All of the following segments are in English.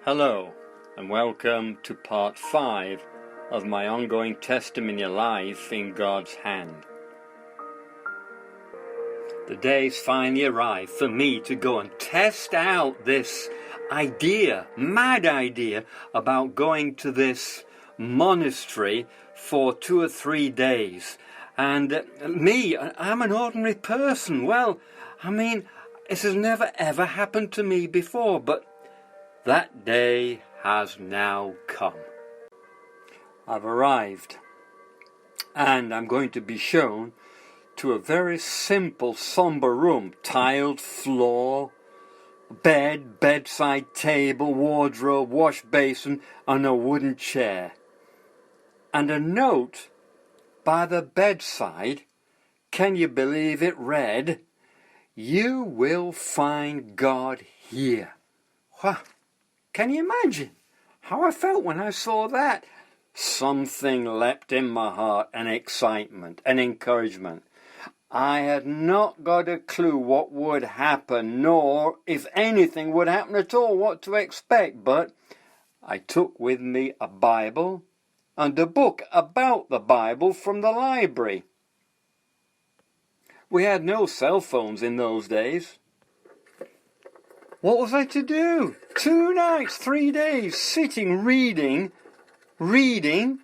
Hello, and welcome to part 5 of my ongoing testimony life in God's hand. The day's finally arrived for me to go and test out this mad idea, about going to this monastery for 2 or 3 days. And I'm an ordinary person. This has never ever happened to me before, but that day has now come. I've arrived, and I'm going to be shown to a very simple, somber room. Tiled floor, bed, bedside table, wardrobe, wash basin, and a wooden chair. And a note by the bedside, can you believe it, read, "You will find God here." Wow. Can you imagine how I felt when I saw that? Something leapt in my heart, an excitement, an encouragement. I had not got a clue what would happen, nor if anything would happen at all, what to expect, but I took with me a Bible and a book about the Bible from the library. We had no cell phones in those days. What was I to do? 2 nights, 3 days, sitting, reading, and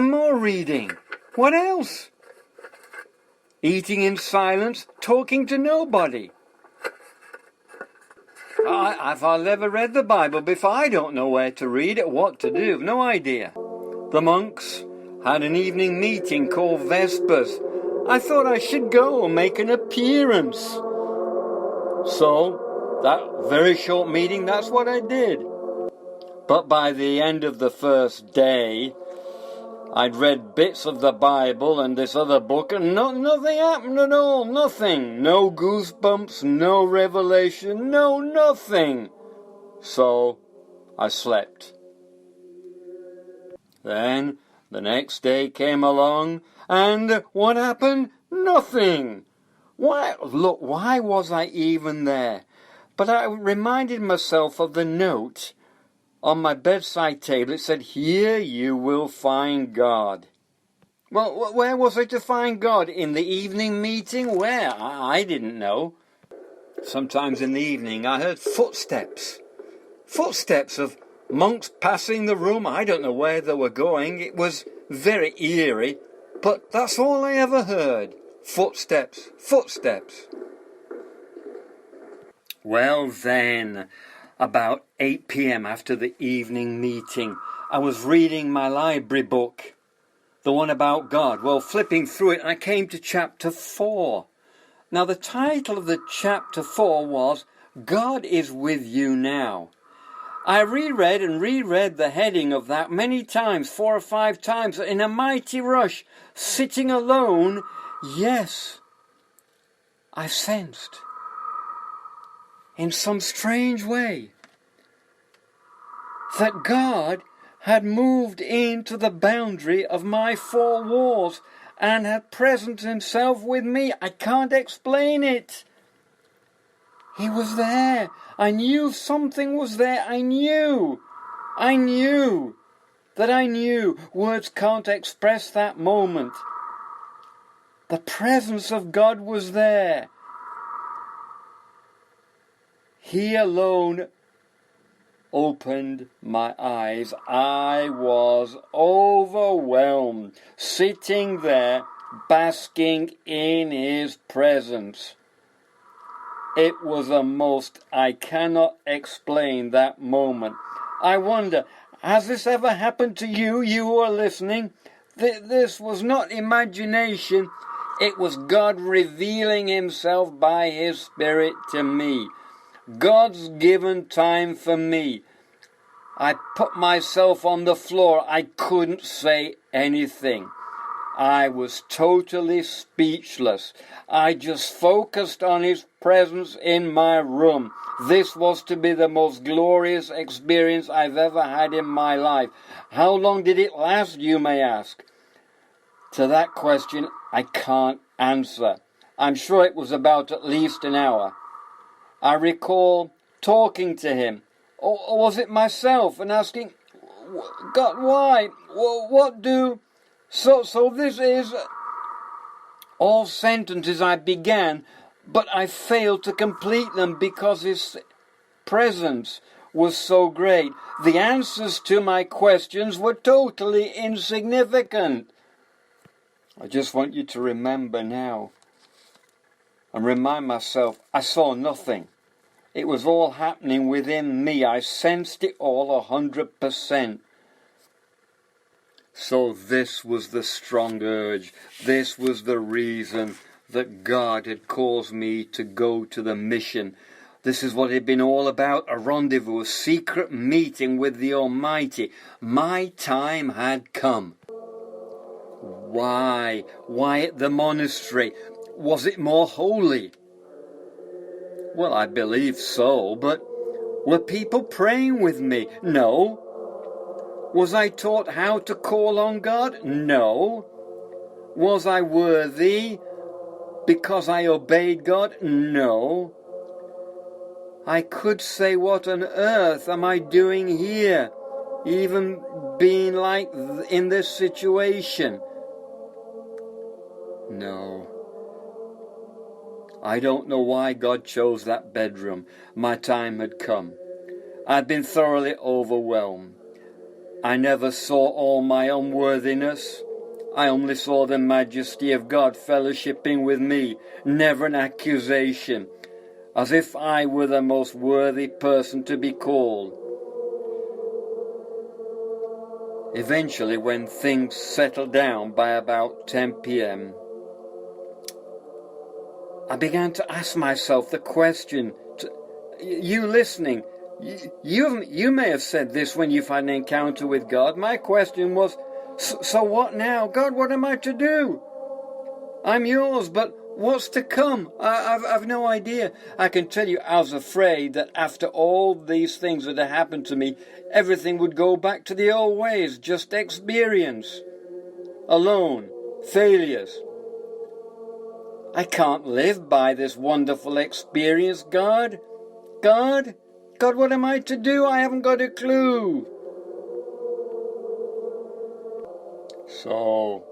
more reading. What else? Eating in silence, talking to nobody. I've never read the Bible before. I don't know where to read it, what to do. No idea. The monks had an evening meeting called Vespers. I thought I should go and make an appearance. So, that very short meeting, that's what I did. But by the end of the first day, I'd read bits of the Bible and this other book, and nothing happened at all, nothing. No goosebumps, no revelation, no nothing. So, I slept. Then, the next day came along, and what happened? Nothing. Why was I even there? But I reminded myself of the note on my bedside table. It said, "Here you will find God." Well, where was I to find God? In the evening meeting? Where? I didn't know. Sometimes in the evening I heard footsteps of monks passing the room. I don't know where they were going. It was very eerie, but that's all I ever heard. Footsteps. Well then, about 8 p.m. after the evening meeting, I was reading my library book, the one about God. Well, flipping through it, I came to chapter 4. Now, the title of the chapter 4 was, "God is with you now." I reread the heading of that many times, 4 or 5 times, in a mighty rush, sitting alone. Yes, I sensed, in some strange way, that God had moved into the boundary of my 4 walls and had presented himself with me. I can't explain it. He was there. I knew something was there. I knew. Words can't express that moment. The presence of God was there. He alone opened my eyes. I was overwhelmed, sitting there, basking in his presence. It was I cannot explain that moment. I wonder, has this ever happened to you who are listening? This was not imagination. It was God revealing himself by his Spirit to me. God's given time for me. I put myself on the floor. I couldn't say anything. I was totally speechless. I just focused on his presence in my room. This was to be the most glorious experience I've ever had in my life. How long did it last, you may ask? To that question, I can't answer. I'm sure it was about at least an hour. I recall talking to him? Or was it myself and asking, God, why? What do? So this is all sentences I began, but I failed to complete them because his presence was so great. The answers to my questions were totally insignificant. I just want you to remember now and remind myself I saw nothing. It was all happening within me. I sensed it all 100%. So this was the strong urge. This was the reason that God had caused me to go to the mission. This is what it had been all about, a rendezvous, a secret meeting with the Almighty. My time had come. Why? Why at the monastery? Was it more holy? Well, I believe so, but were people praying with me? No. Was I taught how to call on God? No. Was I worthy because I obeyed God? No. I could say, what on earth am I doing here? Even being like in this situation? No. I don't know why God chose that bedroom. My time had come. I'd been thoroughly overwhelmed. I never saw all my unworthiness. I only saw the majesty of God fellowshipping with me, never an accusation, as if I were the most worthy person to be called. Eventually, when things settled down by about 10 p.m., I began to ask myself the question, you listening, you may have said this when you've had an encounter with God. My question was, so what now? God, what am I to do? I'm yours, but what's to come? I've no idea. I can tell you I was afraid that after all these things that had happened to me, everything would go back to the old ways, just experience. Alone, failures. I can't live by this wonderful experience, God. God, what am I to do? I haven't got a clue. So,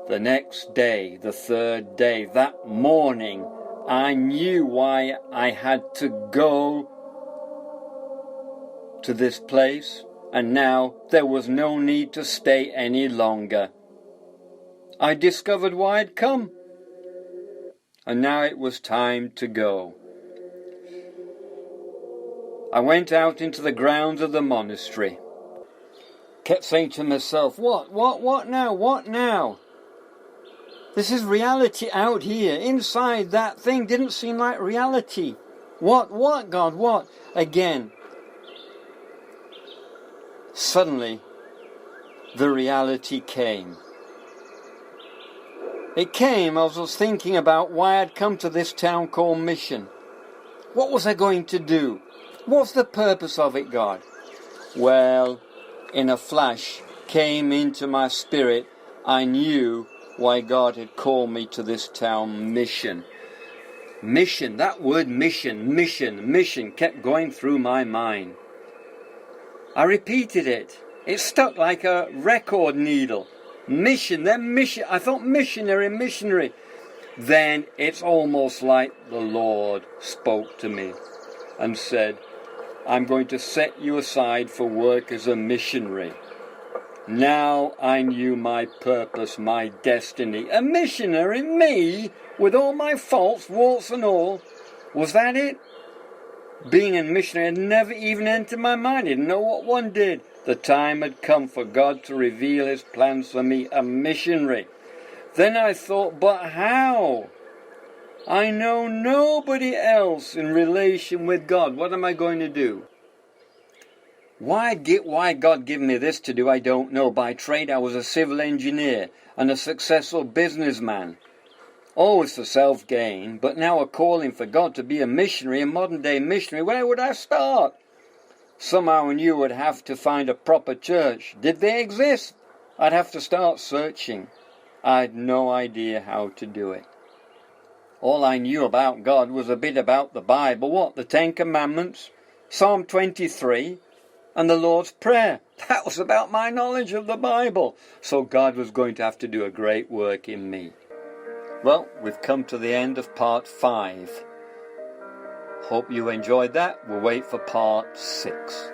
the next day, the third day, that morning, I knew why I had to go to this place, and now there was no need to stay any longer. I discovered why I'd come, and now it was time to go. I went out into the grounds of the monastery. Kept saying to myself, what now? This is reality out here. Inside that thing didn't seem like reality. What, God, what? Again. Suddenly, the reality came. It came as I was thinking about why I'd come to this town called Mission. What was I going to do? What's the purpose of it, God? Well, in a flash, came into my spirit, I knew why God had called me to this town, Mission. Mission, that word mission, kept going through my mind. I repeated it. It stuck like a record needle. Mission, then mission. I thought missionary. Then it's almost like the Lord spoke to me and said, I'm going to set you aside for work as a missionary. Now I knew my purpose, my destiny. A missionary, me, with all my faults, warts and all. Was that it? Being a missionary had never even entered my mind. I didn't know what one did. The time had come for God to reveal his plans for me, a missionary. Then I thought, but how? I know nobody else in relation with God. What am I going to do? Why God gave me this to do, I don't know. By trade, I was a civil engineer and a successful businessman. Always for self-gain, but now a calling for God to be a missionary, a modern-day missionary. Where would I start? Somehow I knew I'd have to find a proper church. Did they exist? I'd have to start searching. I had no idea how to do it. All I knew about God was a bit about the Bible. What? The Ten Commandments, Psalm 23, and the Lord's Prayer. That was about my knowledge of the Bible. So God was going to have to do a great work in me. Well, we've come to the end of part 5. Hope you enjoyed that. We'll wait for part 6.